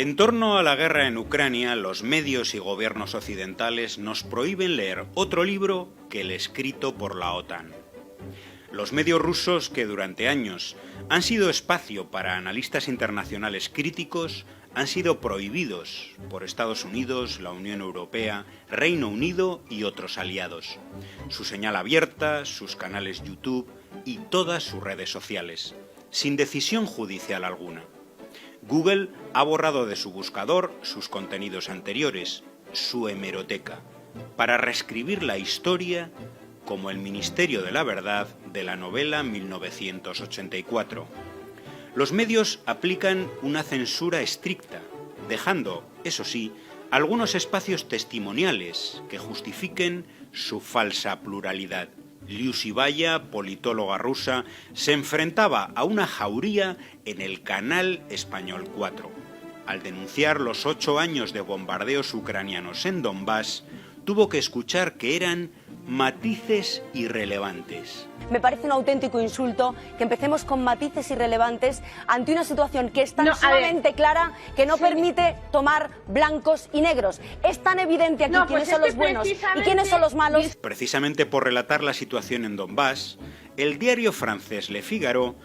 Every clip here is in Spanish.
En torno a la guerra en Ucrania, los medios y gobiernos occidentales nos prohíben leer otro libro que el escrito por la OTAN. Los medios rusos, que durante años han sido espacio para analistas internacionales críticos, han sido prohibidos por Estados Unidos, la Unión Europea, Reino Unido y otros aliados. Su señal abierta, sus canales YouTube y todas sus redes sociales, sin decisión judicial alguna. Google ha borrado de su buscador sus contenidos anteriores, su hemeroteca, para reescribir la historia como el Ministerio de la Verdad de la novela 1984. Los medios aplican una censura estricta, dejando, eso sí, algunos espacios testimoniales que justifiquen su falsa pluralidad. Liu Xibaya, politóloga rusa, se enfrentaba a una jauría en el canal Español 4. Al denunciar los 8 años de bombardeos ucranianos en Donbass, tuvo que escuchar que eran matices irrelevantes. Me parece un auténtico insulto que empecemos con matices irrelevantes ante una situación que es tan sumamente clara que no permite tomar blancos y negros. Es tan evidente aquí quiénes son los buenos y quiénes son los malos. Precisamente por relatar la situación en Donbass, el diario francés Le Figaro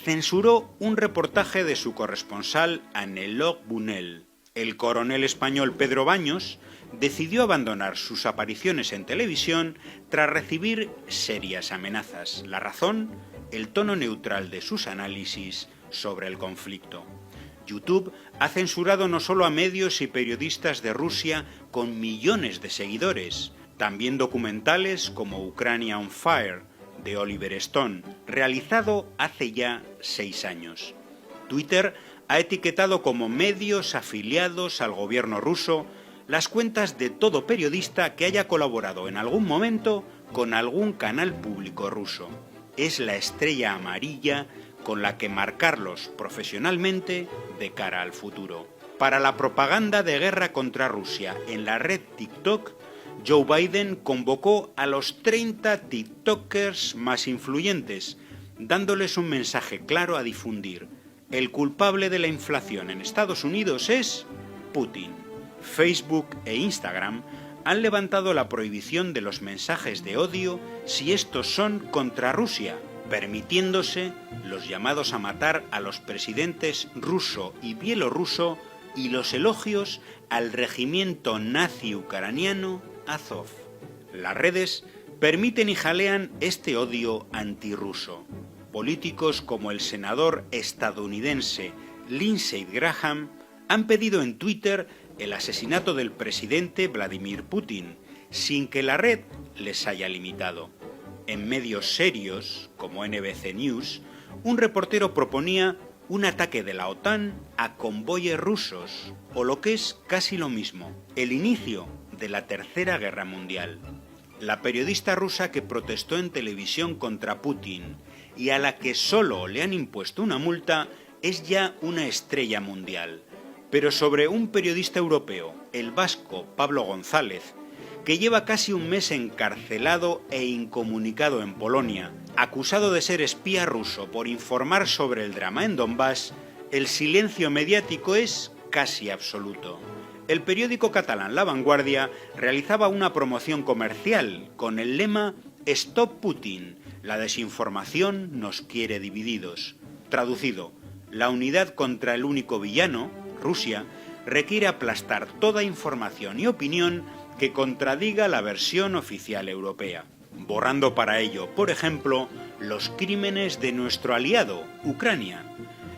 censuró un reportaje de su corresponsal Anne-Laure Bunel. El coronel español Pedro Baños decidió abandonar sus apariciones en televisión tras recibir serias amenazas. La razón, el tono neutral de sus análisis sobre el conflicto. YouTube ha censurado no solo a medios y periodistas de Rusia con millones de seguidores, también documentales como Ucrania on Fire, de Oliver Stone, realizado hace ya 6 años. Twitter ha etiquetado como medios afiliados al gobierno ruso las cuentas de todo periodista que haya colaborado en algún momento con algún canal público ruso. Es la estrella amarilla con la que marcarlos profesionalmente de cara al futuro. Para la propaganda de guerra contra Rusia en la red TikTok, Joe Biden convocó a los 30 TikTokers más influyentes, dándoles un mensaje claro a difundir. El culpable de la inflación en Estados Unidos es Putin. Facebook e Instagram han levantado la prohibición de los mensajes de odio si estos son contra Rusia, permitiéndose los llamados a matar a los presidentes ruso y bielorruso y los elogios al regimiento nazi ucraniano Azov. Las redes permiten y jalean este odio antirruso. Políticos como el senador estadounidense Lindsey Graham han pedido en Twitter el asesinato del presidente Vladimir Putin, sin que la red les haya limitado. En medios serios, como NBC News, un reportero proponía un ataque de la OTAN a convoyes rusos, o lo que es casi lo mismo, el inicio de la Tercera Guerra Mundial. La periodista rusa que protestó en televisión contra Putin y a la que solo le han impuesto una multa es ya una estrella mundial. Pero sobre un periodista europeo, el vasco Pablo González, que lleva casi un mes encarcelado e incomunicado en Polonia, acusado de ser espía ruso por informar sobre el drama en Donbass, el silencio mediático es casi absoluto. El periódico catalán La Vanguardia realizaba una promoción comercial con el lema «Stop Putin, la desinformación nos quiere divididos». Traducido, la unidad contra el único villano, Rusia, requiere aplastar toda información y opinión que contradiga la versión oficial europea, borrando para ello, por ejemplo, los crímenes de nuestro aliado, Ucrania.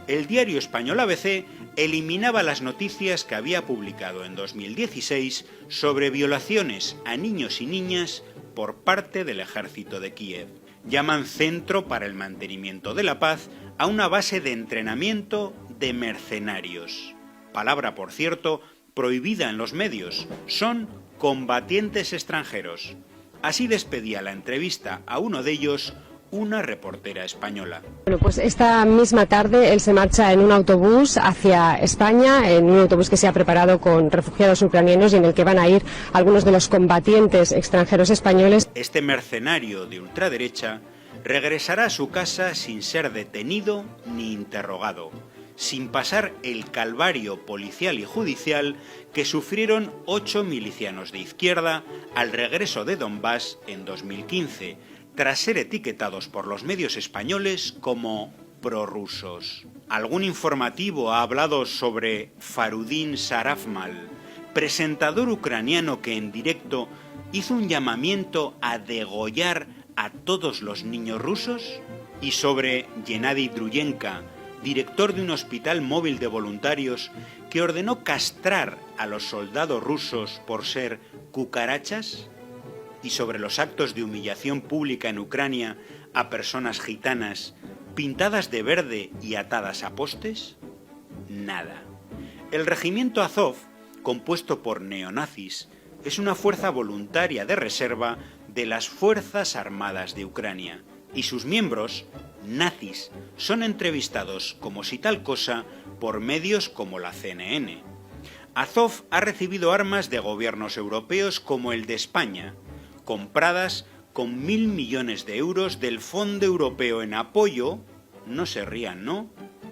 El diario español ABC eliminaba las noticias que había publicado en 2016 sobre violaciones a niños y niñas por parte del ejército de Kiev. Llaman Centro para el Mantenimiento de la Paz a una base de entrenamiento de mercenarios. Palabra, por cierto, prohibida en los medios. Son combatientes extranjeros. Así despedía la entrevista a uno de ellos una reportera española. Bueno, pues esta misma tarde él se marcha en un autobús hacia España, en un autobús que se ha preparado con refugiados ucranianos y en el que van a ir algunos de los combatientes extranjeros españoles. Este mercenario de ultraderecha regresará a su casa sin ser detenido ni interrogado, sin pasar el calvario policial y judicial que sufrieron 8 milicianos de izquierda al regreso de Donbass en 2015, tras ser etiquetados por los medios españoles como prorrusos. Algún informativo ha hablado sobre Farudin Sarafmal, presentador ucraniano que en directo hizo un llamamiento a degollar a todos los niños rusos, y sobre Gennady Druyenka, director de un hospital móvil de voluntarios que ordenó castrar a los soldados rusos por ser cucarachas, y sobre los actos de humillación pública en Ucrania a personas gitanas pintadas de verde y atadas a postes. Nada. El regimiento Azov, compuesto por neonazis, es una fuerza voluntaria de reserva de las Fuerzas Armadas de Ucrania, y sus miembros, nazis, son entrevistados como si tal cosa por medios como la CNN. Azov ha recibido armas de gobiernos europeos como el de España, compradas con 1.000 millones de euros del Fondo Europeo en apoyo, no se rían, ¿no?,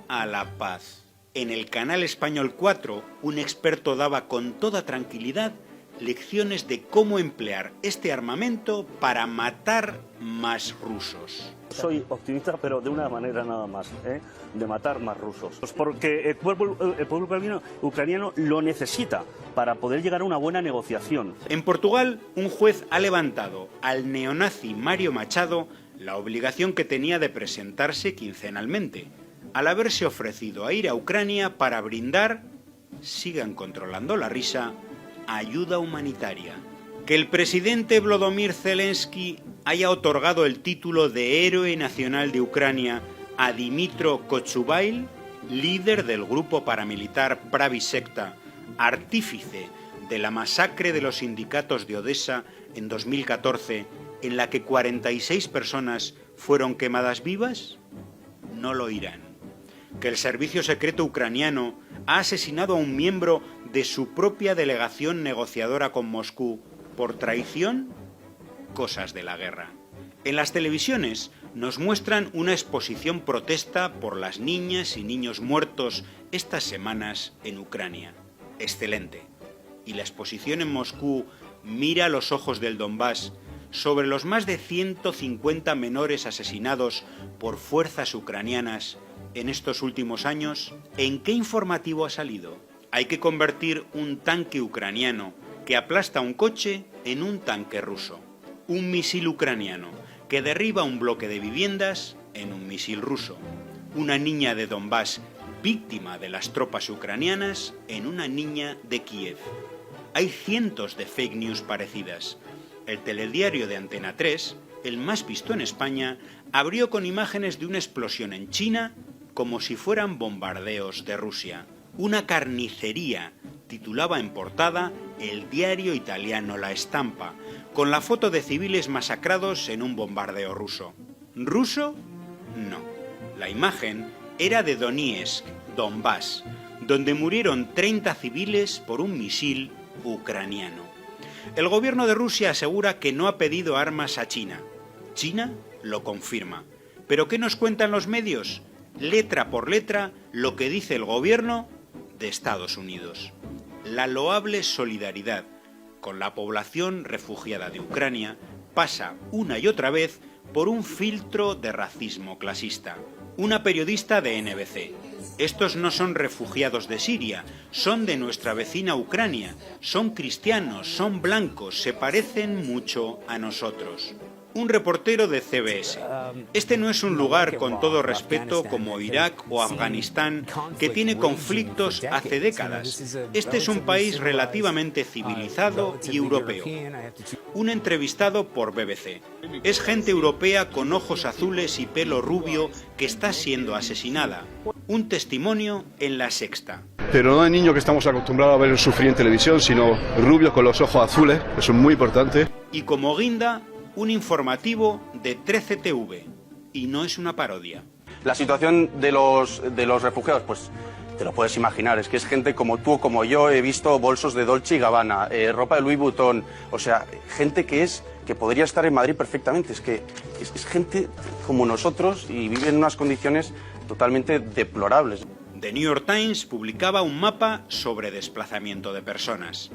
a la paz. En el canal Español 4, un experto daba con toda tranquilidad lecciones de cómo emplear este armamento para matar más rusos. Soy optimista, pero de una manera nada más, de matar más rusos. Pues porque el pueblo ucraniano lo necesita para poder llegar a una buena negociación. En Portugal, un juez ha levantado al neonazi Mario Machado la obligación que tenía de presentarse quincenalmente, al haberse ofrecido a ir a Ucrania para brindar, sigan controlando la risa, ayuda humanitaria. Que el presidente Volodymyr Zelensky haya otorgado el título de Héroe Nacional de Ucrania a Dmytro Kochubail, líder del grupo paramilitar Pravi Sekta, artífice de la masacre de los sindicatos de Odessa en 2014, en la que 46 personas fueron quemadas vivas, no lo oirán. Que el servicio secreto ucraniano ha asesinado a un miembro de su propia delegación negociadora con Moscú por traición, cosas de la guerra. En las televisiones nos muestran una exposición protesta por las niñas y niños muertos estas semanas en Ucrania. Excelente. Y la exposición en Moscú mira a los ojos del Donbass sobre los más de 150 menores asesinados por fuerzas ucranianas en estos últimos años. ¿En qué informativo ha salido? Hay que convertir un tanque ucraniano que aplasta un coche en un tanque ruso. Un misil ucraniano que derriba un bloque de viviendas en un misil ruso. Una niña de Donbass víctima de las tropas ucranianas en una niña de Kiev. Hay cientos de fake news parecidas. El telediario de Antena 3, el más visto en España, abrió con imágenes de una explosión en China como si fueran bombardeos de Rusia. Una carnicería, titulaba en portada el diario italiano La Stampa, con la foto de civiles masacrados en un bombardeo ruso. ¿Ruso? No. La imagen era de Donetsk, Donbass, donde murieron 30 civiles por un misil ucraniano. El gobierno de Rusia asegura que no ha pedido armas a China. China lo confirma. ¿Pero qué nos cuentan los medios? Letra por letra lo que dice el gobierno de Estados Unidos. La loable solidaridad con la población refugiada de Ucrania pasa una y otra vez por un filtro de racismo clasista. Una periodista de NBC. Estos no son refugiados de Siria, son de nuestra vecina Ucrania, son cristianos, son blancos, se parecen mucho a nosotros. Un reportero de CBS. Este no es un lugar, con todo respeto, como Irak o Afganistán, que tiene conflictos hace décadas. Este es un país relativamente civilizado y europeo. Un entrevistado por BBC. Es gente europea con ojos azules y pelo rubio que está siendo asesinada. Un testimonio en La Sexta. Pero no hay niños que estamos acostumbrados a ver sufrir en televisión, sino rubios con los ojos azules, eso es muy importante. Y como guinda, un informativo de 13TV, y no es una parodia. La situación de los refugiados, pues te lo puedes imaginar, es que es gente como tú o como yo, he visto bolsos de Dolce & Gabbana, ropa de Louis Vuitton, o sea, gente que podría estar en Madrid perfectamente, es que es gente como nosotros y vive en unas condiciones totalmente deplorables. The New York Times publicaba un mapa sobre desplazamiento de personas.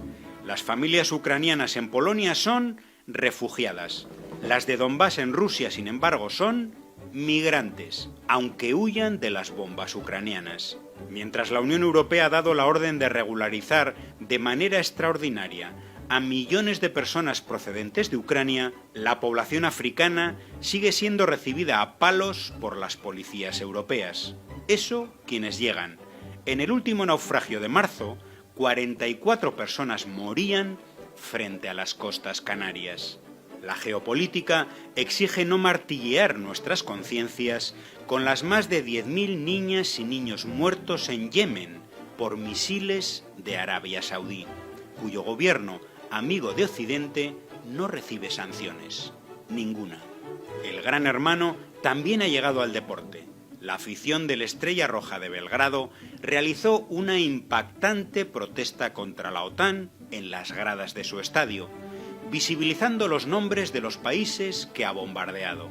Las familias ucranianas en Polonia son refugiadas. Las de Donbass en Rusia, sin embargo, son migrantes, aunque huyan de las bombas ucranianas. Mientras la Unión Europea ha dado la orden de regularizar de manera extraordinaria a millones de personas procedentes de Ucrania, la población africana sigue siendo recibida a palos por las policías europeas. Eso quienes llegan. En el último naufragio de marzo, 44 personas morían frente a las costas canarias. La geopolítica exige no martillear nuestras conciencias con las más de 10.000 niñas y niños muertos en Yemen por misiles de Arabia Saudí, cuyo gobierno, amigo de Occidente, no recibe sanciones. Ninguna. El Gran Hermano también ha llegado al deporte. La afición del Estrella Roja de Belgrado realizó una impactante protesta contra la OTAN en las gradas de su estadio, visibilizando los nombres de los países que ha bombardeado.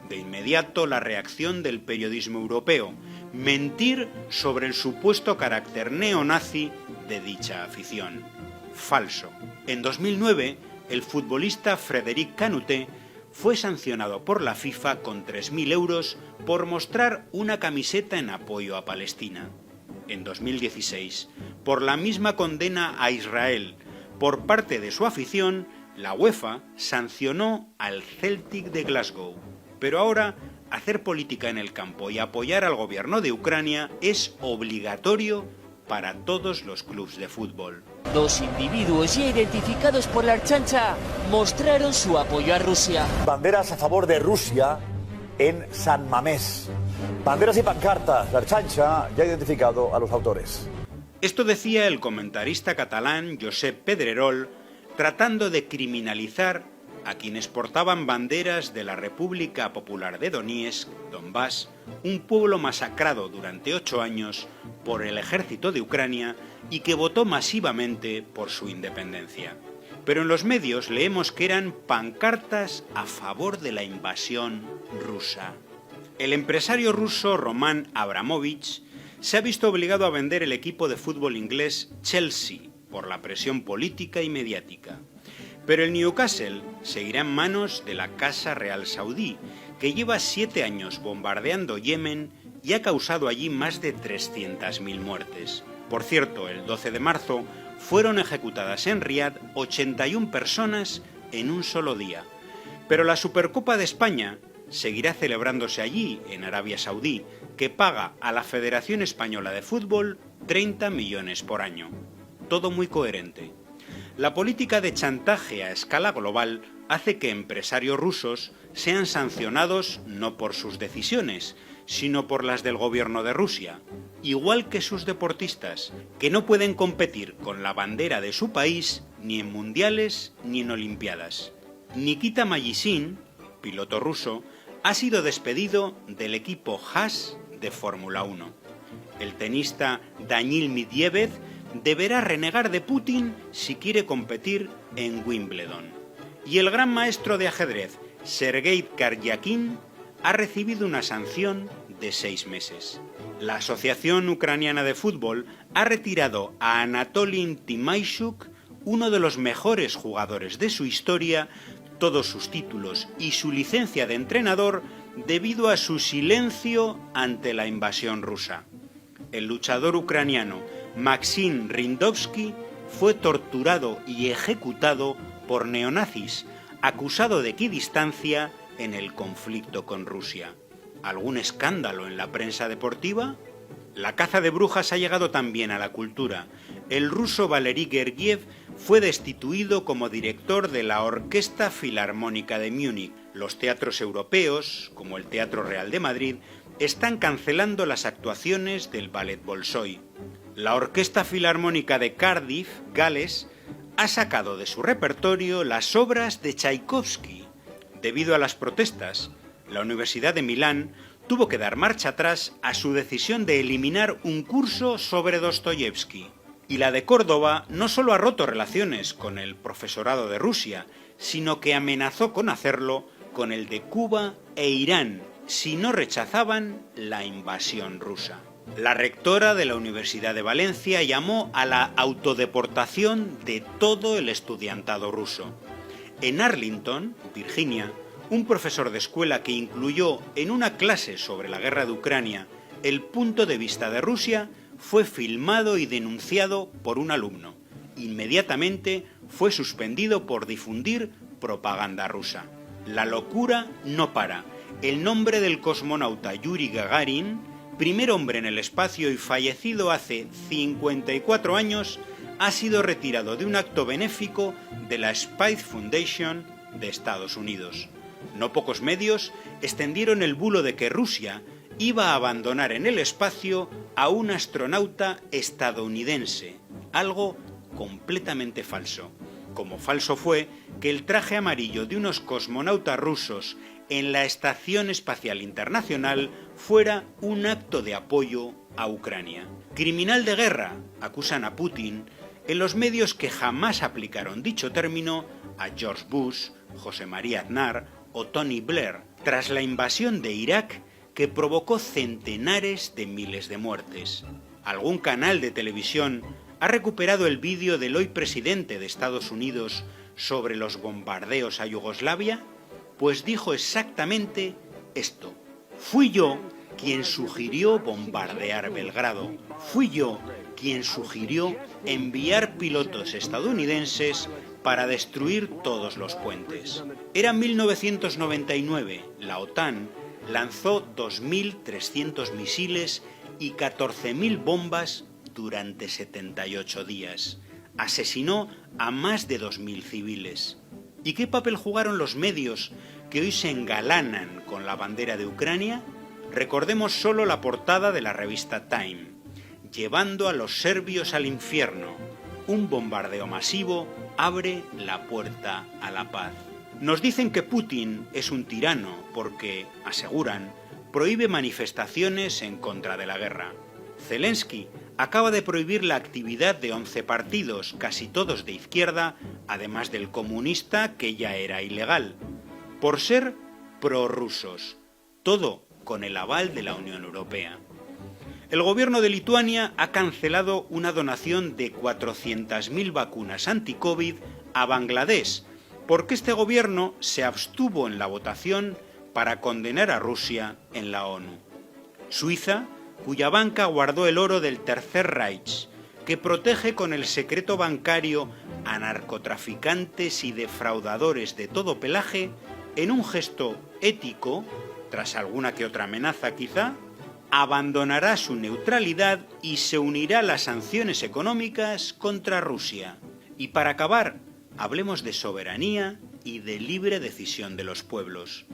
De inmediato la reacción del periodismo europeo, mentir sobre el supuesto carácter neonazi de dicha afición. Falso. En 2009, el futbolista Frédéric Canuté fue sancionado por la FIFA con 3.000 euros por mostrar una camiseta en apoyo a Palestina. En 2016, por la misma condena a Israel por parte de su afición, la UEFA sancionó al Celtic de Glasgow. Pero ahora, hacer política en el campo y apoyar al gobierno de Ucrania es obligatorio para todos los clubes de fútbol. Dos individuos ya identificados por la Archancha mostraron su apoyo a Rusia. Banderas a favor de Rusia en San Mamés. Banderas y pancartas. La Archancha ya ha identificado a los autores. Esto decía el comentarista catalán Josep Pedrerol, tratando de criminalizar a quienes portaban banderas de la República Popular de Donetsk, Donbass, un pueblo masacrado durante 8 años por el ejército de Ucrania y que votó masivamente por su independencia. Pero en los medios leemos que eran pancartas a favor de la invasión rusa. El empresario ruso Roman Abramovich se ha visto obligado a vender el equipo de fútbol inglés Chelsea por la presión política y mediática. Pero el Newcastle seguirá en manos de la Casa Real Saudí, que lleva 7 años bombardeando Yemen y ha causado allí más de 300.000 muertes. Por cierto, el 12 de marzo fueron ejecutadas en Riad 81 personas en un solo día. Pero la Supercopa de España seguirá celebrándose allí, en Arabia Saudí, que paga a la Federación Española de Fútbol 30 millones por año. Todo muy coherente. La política de chantaje a escala global hace que empresarios rusos sean sancionados no por sus decisiones, sino por las del gobierno de Rusia, igual que sus deportistas, que no pueden competir con la bandera de su país ni en mundiales ni en olimpiadas. Nikita Majishin, piloto ruso, ha sido despedido del equipo Haas de Fórmula 1. El tenista Daniil Medvedev deberá renegar de Putin si quiere competir en Wimbledon. Y el gran maestro de ajedrez, Sergei Karyakin, ha recibido una sanción de 6 meses. La Asociación Ucraniana de Fútbol ha retirado a Anatolín Timaishuk, uno de los mejores jugadores de su historia, todos sus títulos y su licencia de entrenador debido a su silencio ante la invasión rusa. El luchador ucraniano Maxim Rindovsky fue torturado y ejecutado por neonazis, acusado de equidistancia en el conflicto con Rusia. ¿Algún escándalo en la prensa deportiva? La caza de brujas ha llegado también a la cultura. El ruso Valery Gergiev fue destituido como director de la Orquesta Filarmónica de Múnich. Los teatros europeos, como el Teatro Real de Madrid, están cancelando las actuaciones del Ballet Bolshoi. La Orquesta Filarmónica de Cardiff, Gales, ha sacado de su repertorio las obras de Tchaikovsky. Debido a las protestas, la Universidad de Milán tuvo que dar marcha atrás a su decisión de eliminar un curso sobre Dostoyevsky. Y la de Córdoba no solo ha roto relaciones con el profesorado de Rusia, sino que amenazó con hacerlo con el de Cuba e Irán, si no rechazaban la invasión rusa. La rectora de la Universidad de Valencia llamó a la autodeportación de todo el estudiantado ruso. En Arlington, Virginia, un profesor de escuela que incluyó en una clase sobre la guerra de Ucrania el punto de vista de Rusia fue filmado y denunciado por un alumno. Inmediatamente fue suspendido por difundir propaganda rusa. La locura no para. El nombre del cosmonauta Yuri Gagarin, primer hombre en el espacio y fallecido hace 54 años, ha sido retirado de un acto benéfico de la Space Foundation de Estados Unidos. No pocos medios extendieron el bulo de que Rusia iba a abandonar en el espacio a un astronauta estadounidense, algo completamente falso. Como falso fue que el traje amarillo de unos cosmonautas rusos en la Estación Espacial Internacional fuera un acto de apoyo a Ucrania. Criminal de guerra, acusan a Putin en los medios que jamás aplicaron dicho término a George Bush, José María Aznar o Tony Blair, tras la invasión de Irak que provocó centenares de miles de muertes. Algún canal de televisión ha recuperado el vídeo del hoy presidente de Estados Unidos sobre los bombardeos a Yugoslavia, pues dijo exactamente esto: fui yo quien sugirió bombardear Belgrado, fui yo quien sugirió enviar pilotos estadounidenses para destruir todos los puentes. Era 1999, la OTAN lanzó 2.300 misiles y 14.000 bombas durante 78 días. Asesinó a más de 2.000 civiles. ¿Y qué papel jugaron los medios que hoy se engalanan con la bandera de Ucrania? Recordemos solo la portada de la revista Time: llevando a los serbios al infierno. Un bombardeo masivo abre la puerta a la paz. Nos dicen que Putin es un tirano porque, aseguran, prohíbe manifestaciones en contra de la guerra. Zelensky acaba de prohibir la actividad de 11 partidos, casi todos de izquierda, además del comunista, que ya era ilegal, por ser prorrusos. Todo con el aval de la Unión Europea. El gobierno de Lituania ha cancelado una donación de 400.000 vacunas anti-COVID a Bangladesh, porque este gobierno se abstuvo en la votación para condenar a Rusia en la ONU. Suiza, cuya banca guardó el oro del Tercer Reich, que protege con el secreto bancario a narcotraficantes y defraudadores de todo pelaje, en un gesto ético, tras alguna que otra amenaza quizá, abandonará su neutralidad y se unirá a las sanciones económicas contra Rusia. Y para acabar, hablemos de soberanía y de libre decisión de los pueblos.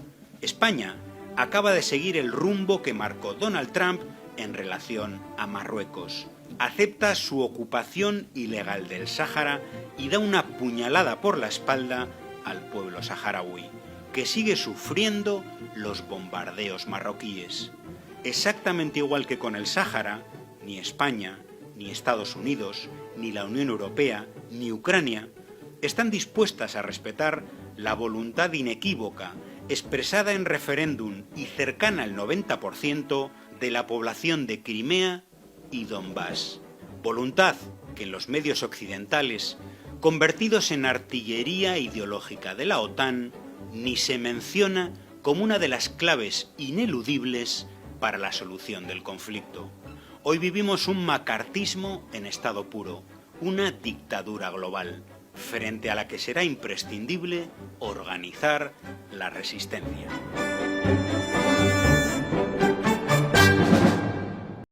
España acaba de seguir el rumbo que marcó Donald Trump en relación a Marruecos. Acepta su ocupación ilegal del Sáhara y da una puñalada por la espalda al pueblo saharaui, que sigue sufriendo los bombardeos marroquíes. Exactamente igual que con el Sáhara, ni España, ni Estados Unidos, ni la Unión Europea, ni Ucrania están dispuestas a respetar la voluntad inequívoca, expresada en referéndum y cercana al 90% de la población de Crimea y Donbass. Voluntad que en los medios occidentales, convertidos en artillería ideológica de la OTAN, ni se menciona como una de las claves ineludibles para la solución del conflicto. Hoy vivimos un macartismo en estado puro, una dictadura global, frente a la que será imprescindible organizar la resistencia.